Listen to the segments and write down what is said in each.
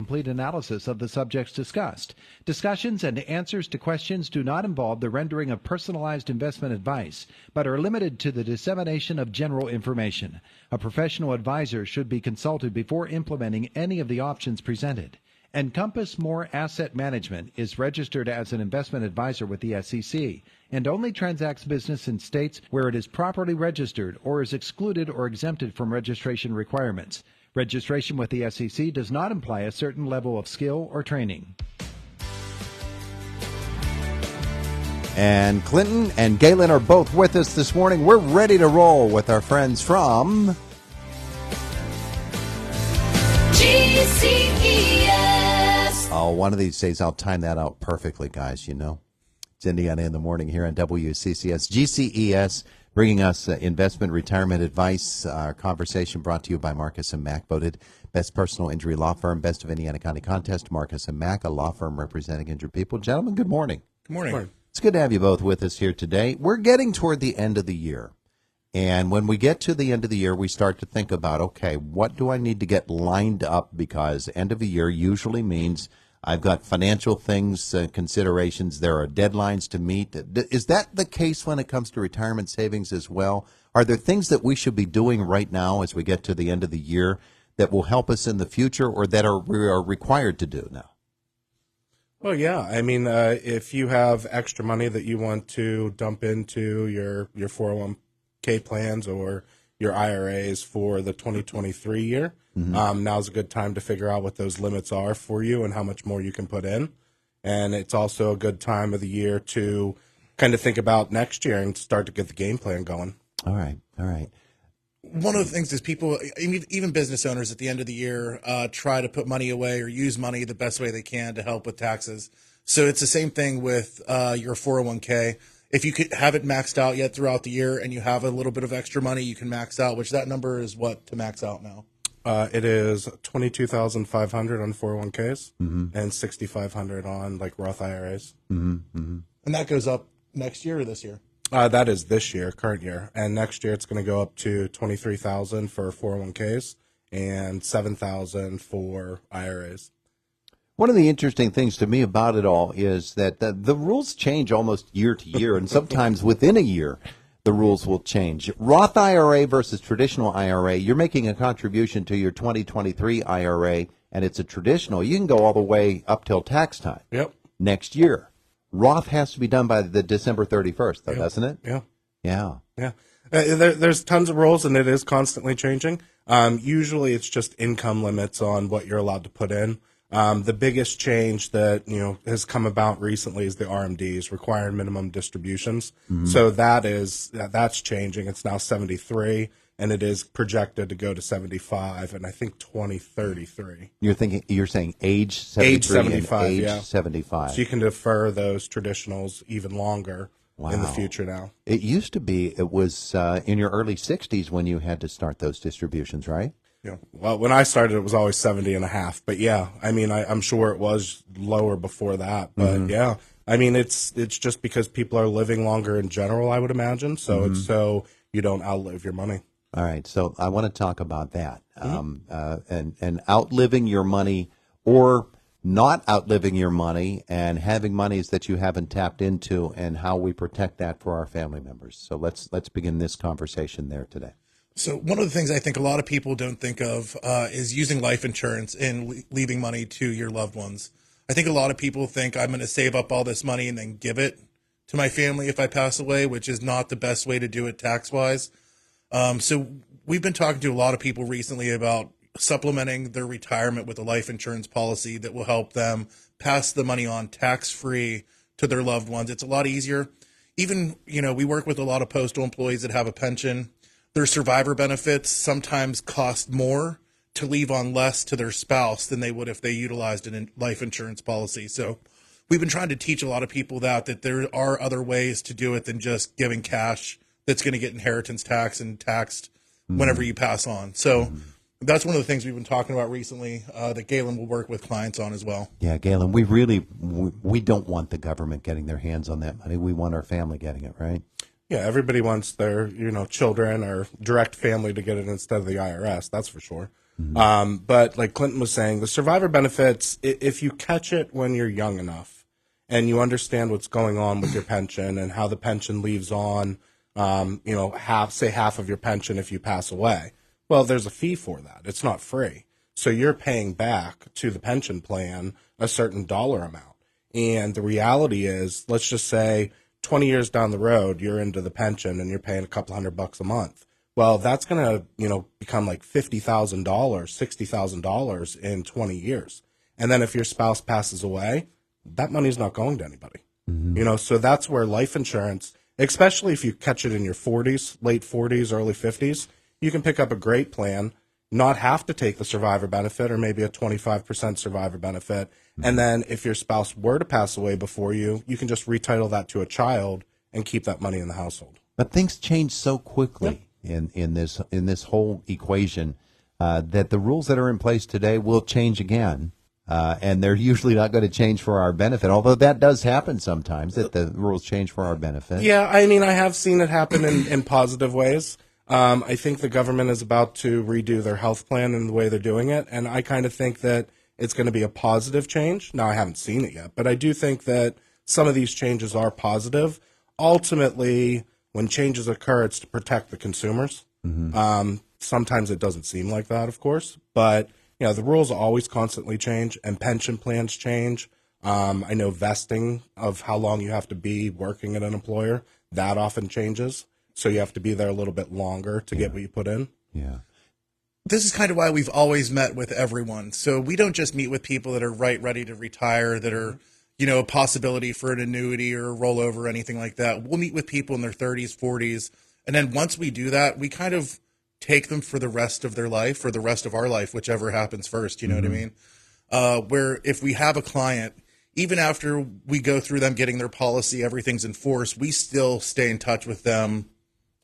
complete analysis of the subjects discussed. Discussions and answers to questions do not involve the rendering of personalized investment advice, but are limited to the dissemination of general information. A professional advisor should be consulted before implementing any of the options presented. Encompass More Asset Management is registered as an investment advisor with the SEC and only transacts business in states where it is properly registered or is excluded or exempted from registration requirements. Registration with the SEC does not imply a certain level of skill or training. And Clinton and Galen are both with us this morning. We're ready to roll with our friends from GCES. Oh, one of these days I'll time that out perfectly, guys, you know. It's Indiana in the Morning here on WCCS. GCES bringing us investment retirement advice. Our conversation brought to you by Marcus & Mack, voted best personal injury law firm, best of Indiana County contest. Marcus & Mack, a law firm representing injured people. Gentlemen, good morning. Good morning. It's good to have you both with us here today. We're getting toward the end of the year. And when we get to the end of the year, we start to think about, okay, what do I need to get lined up? Because end of the year usually means I've got financial things, considerations. There are deadlines to meet. Is that the case when it comes to retirement savings as well? Are there things that we should be doing right now as we get to the end of the year that will help us in the future or that we are required to do now? Well, yeah. I mean, if you have extra money that you want to dump into your 401k plans or your IRAs for the 2023 year, now's a good time to figure out what those limits are for you and how much more you can put in. And it's also a good time of the year to kind of think about next year and start to get the game plan going. All right. One of the things is people, even business owners at the end of the year, try to put money away or use money the best way they can to help with taxes. So it's the same thing with your 401k. If you could have it maxed out yet throughout the year and you have a little bit of extra money, you can max out, which that number is what to max out now? It is $22,500 on 401ks and $6,500 on like Roth IRAs. And that goes up next year or this year? That is this year, current year. And next year it's going to go up to $23,000 for 401ks and $7,000 for IRAs. One of the interesting things to me about it all is that the rules change almost year to year, and sometimes within a year the rules will change. Roth IRA versus traditional IRA, you're making a contribution to your 2023 IRA, and it's a traditional. You can go all the way up till tax time next year. Roth has to be done by the December 31st, though, doesn't it? Yeah. There's tons of rules, and it is constantly changing. Usually it's just income limits on what you're allowed to put in. The biggest change that has come about recently is the RMDs, required minimum distributions. So that's changing. It's now 73, and it is projected to go to 75, and I think 2033. You're saying age 73 age 75, and age 75. So you can defer those traditionals even longer in the future now. It used to be it was in your early 60s when you had to start those distributions, right? Yeah. Well, when I started, it was always 70 and a half. But yeah, I mean, I'm sure it was lower before that. But yeah, I mean, it's just because people are living longer in general, I would imagine. So it's so you don't outlive your money. All right. So I want to talk about that and outliving your money or not outliving your money and having monies that you haven't tapped into and how we protect that for our family members. So let's begin this conversation there today. So one of the things I think a lot of people don't think of is using life insurance and leaving money to your loved ones. I think a lot of people think I'm going to save up all this money and then give it to my family if I pass away, which is not the best way to do it tax-wise. So we've been talking to a lot of people recently about supplementing their retirement with a life insurance policy that will help them pass the money on tax-free to their loved ones. It's a lot easier. Even, we work with a lot of postal employees that have a pension. Their survivor benefits sometimes cost more to leave on less to their spouse than they would if they utilized a life insurance policy. So we've been trying to teach a lot of people that there are other ways to do it than just giving cash that's going to get inheritance tax and taxed whenever you pass on. So that's one of the things we've been talking about recently that Galen will work with clients on as well. Yeah, Galen, we don't want the government getting their hands on that money. We want our family getting it, right? Yeah, everybody wants their, children or direct family to get it instead of the IRS. That's for sure. But like Clinton was saying, the survivor benefits, if you catch it when you're young enough and you understand what's going on with your pension and how the pension leaves on, half of your pension if you pass away, well, there's a fee for that. It's not free. So you're paying back to the pension plan a certain dollar amount. And the reality is, let's just say 20 years down the road, you're into the pension and you're paying a couple $100 a month. Well, that's going to, become like $50,000, $60,000 in 20 years. And then if your spouse passes away, that money's not going to anybody. So that's where life insurance, especially if you catch it in your 40s, late 40s, early 50s, you can pick up a great plan, not have to take the survivor benefit or maybe a 25% survivor benefit. And then if your spouse were to pass away before you, you can just retitle that to a child and keep that money in the household. But things change so quickly in this whole equation that the rules that are in place today will change again. And they're usually not going to change for our benefit, although that does happen sometimes, that the rules change for our benefit. Yeah, I mean, I have seen it happen in positive ways. I think the government is about to redo their health plan and the way they're doing it, and I kind of think that it's going to be a positive change. Now, I haven't seen it yet, but I do think that some of these changes are positive. Ultimately, when changes occur, it's to protect the consumers. Sometimes it doesn't seem like that, of course, but the rules always constantly change, and pension plans change. I know vesting of how long you have to be working at an employer, that often changes. So you have to be there a little bit longer to get what you put in. Yeah. This is kind of why we've always met with everyone. So we don't just meet with people that are ready to retire, that are, a possibility for an annuity or a rollover or anything like that. We'll meet with people in their 30s, 40s. And then once we do that, we kind of take them for the rest of their life or the rest of our life, whichever happens first. You know what I mean? Where if we have a client, even after we go through them getting their policy, everything's in force, we still stay in touch with them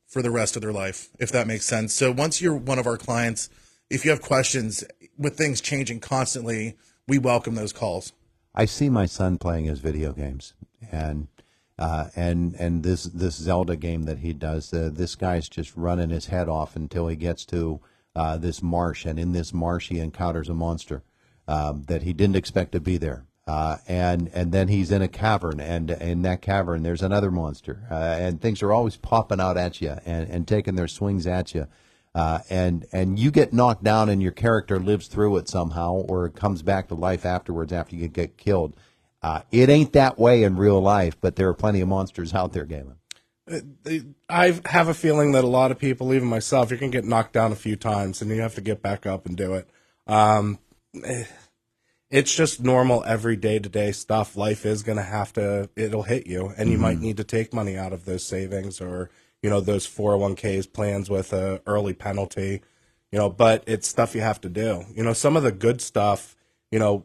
for the rest of their life, if that makes sense. So once you're one of our clients, if you have questions with things changing constantly, we welcome those calls. I see my son playing his video games, and this Zelda game that he does, this guy's just running his head off until he gets to this marsh, and in this marsh he encounters a monster that he didn't expect to be there. And then he's in a cavern, and in that cavern there's another monster, and things are always popping out at you and taking their swings at you, and you get knocked down and your character lives through it somehow, or it comes back to life afterwards after you get killed. It ain't that way in real life, but there are plenty of monsters out there, Galen. I have a feeling that a lot of people, even myself, you're going to get knocked down a few times and you have to get back up and do it. It's just normal, every day-to-day stuff. Life is going to it'll hit you, and you might need to take money out of those savings or, those 401ks plans with a early penalty, but it's stuff you have to do. Some of the good stuff,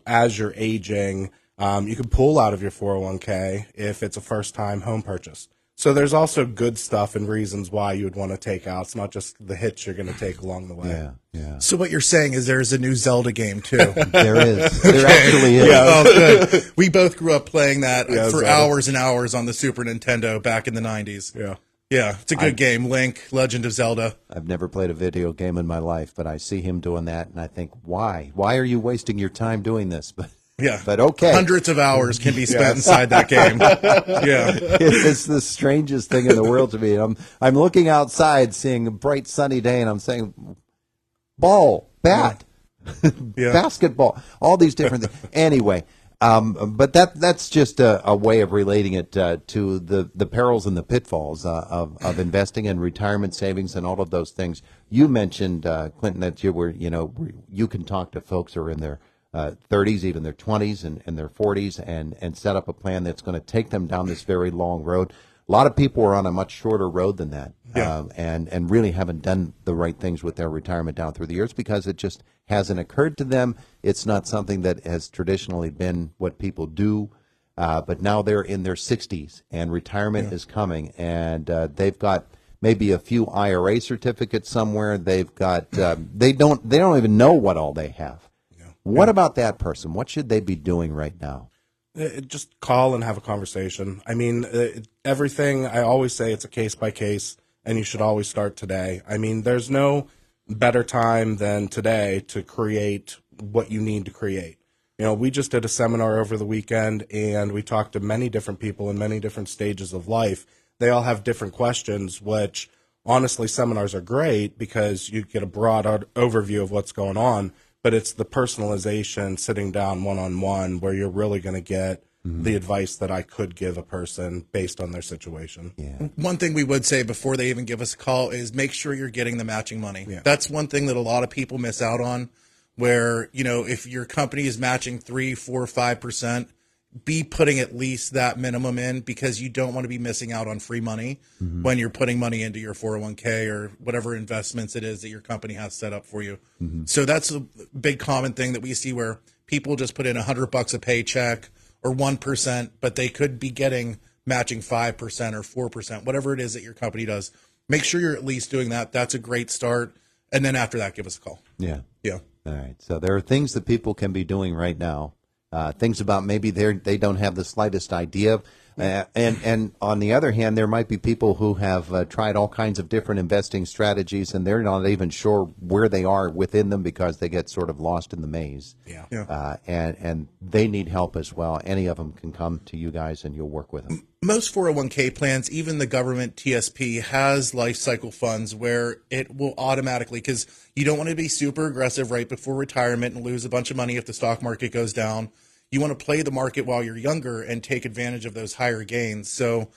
as you're aging, you can pull out of your 401k if it's a first-time home purchase. So there's also good stuff and reasons why you would want to take out. It's not just the hits you're going to take along the way. Yeah. So what you're saying is there's a new Zelda game too. There is. There actually is. Yeah. Oh, good. We both grew up playing that for Zelda. hours and hours on the Super Nintendo back in the 90s. Yeah. Yeah, it's a good game. Link, Legend of Zelda. I've never played a video game in my life, but I see him doing that, and I think, why? Why are you wasting your time doing this? But okay. Hundreds of hours can be spent inside that game. Yeah. It's the strangest thing in the world to me. I'm looking outside, seeing a bright sunny day, and I'm saying, ball, bat, basketball, all these different things. Anyway, but that's just a way of relating it to the perils and the pitfalls of investing in retirement savings and all of those things. You mentioned, Clinton, that you can talk to folks who are in their 30s, even their 20s and their 40s, and set up a plan that's going to take them down this very long road. A lot of people are on a much shorter road than that, and really haven't done the right things with their retirement down through the years because it just hasn't occurred to them. It's not something that has traditionally been what people do, but now they're in their 60s, and retirement is coming, and they've got maybe a few IRA certificates somewhere. They've got they don't even know what all they have. What about that person? What should they be doing right now? Just call and have a conversation. I mean, everything, I always say it's a case by case, and you should always start today. I mean, there's no better time than today to create what you need to create. We just did a seminar over the weekend, and we talked to many different people in many different stages of life. They all have different questions, which honestly, seminars are great because you get a broad overview of what's going on, but it's the personalization, sitting down one-on-one, where you're really going to get the advice that I could give a person based on their situation. Yeah. One thing we would say before they even give us a call is make sure you're getting the matching money. Yeah. That's one thing that a lot of people miss out on, where, if your company is matching 3, 4, 5%, be putting at least that minimum in, because you don't want to be missing out on free money when you're putting money into your 401k or whatever investments it is that your company has set up for you. So that's a big common thing that we see, where people just put in $100 a paycheck or 1%, but they could be getting matching 5% or 4%, whatever it is that your company does. Make sure you're at least doing that. That's a great start. And then after that, give us a call. Yeah. Yeah. All right. So there are things that people can be doing right now. Things about maybe they don't have the slightest idea. And on the other hand, there might be people who have tried all kinds of different investing strategies, and they're not even sure where they are within them because they get sort of lost in the maze. Yeah. And they need help as well. Any of them can come to you guys, and you'll work with them. Most 401k plans, even the government TSP, has life cycle funds where it will automatically, because you don't want to be super aggressive right before retirement and lose a bunch of money if the stock market goes down. You want to play the market while you're younger and take advantage of those higher gains. So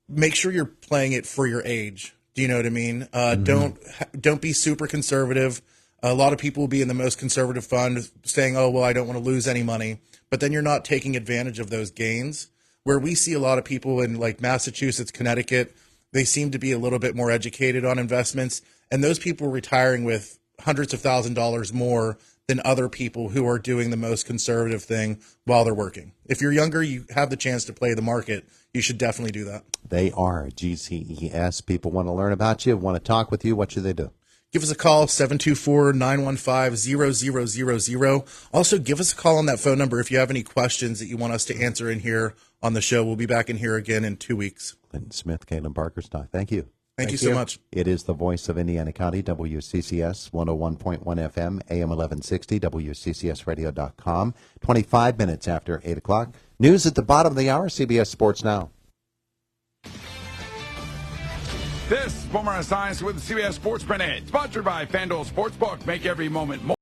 make sure you're playing it for your age. Do you know what I mean? Don't be super conservative. A lot of people will be in the most conservative fund saying, oh, well, I don't want to lose any money. But then you're not taking advantage of those gains. Where we see a lot of people in like Massachusetts, Connecticut, they seem to be a little bit more educated on investments. And those people are retiring with hundreds of $1,000s more than other people who are doing the most conservative thing while they're working. If you're younger, you have the chance to play the market. You should definitely do that. They are GCES. People want to learn about you, want to talk with you. What should they do? Give us a call, 724-915-0000. Also, give us a call on that phone number if you have any questions that you want us to answer in here on the show. We'll be back in here again in 2 weeks. Clinton Smith, Caitlin Barkerstock. Thank you. Thank you so much. It is the voice of Indiana County, WCCS 101.1 FM, AM 1160, WCCSradio.com. 25 minutes after 8 o'clock. News at the bottom of the hour, CBS Sports Now. This is Boomer and Science with the CBS Sports Minute, sponsored by FanDuel Sportsbook. Make every moment more.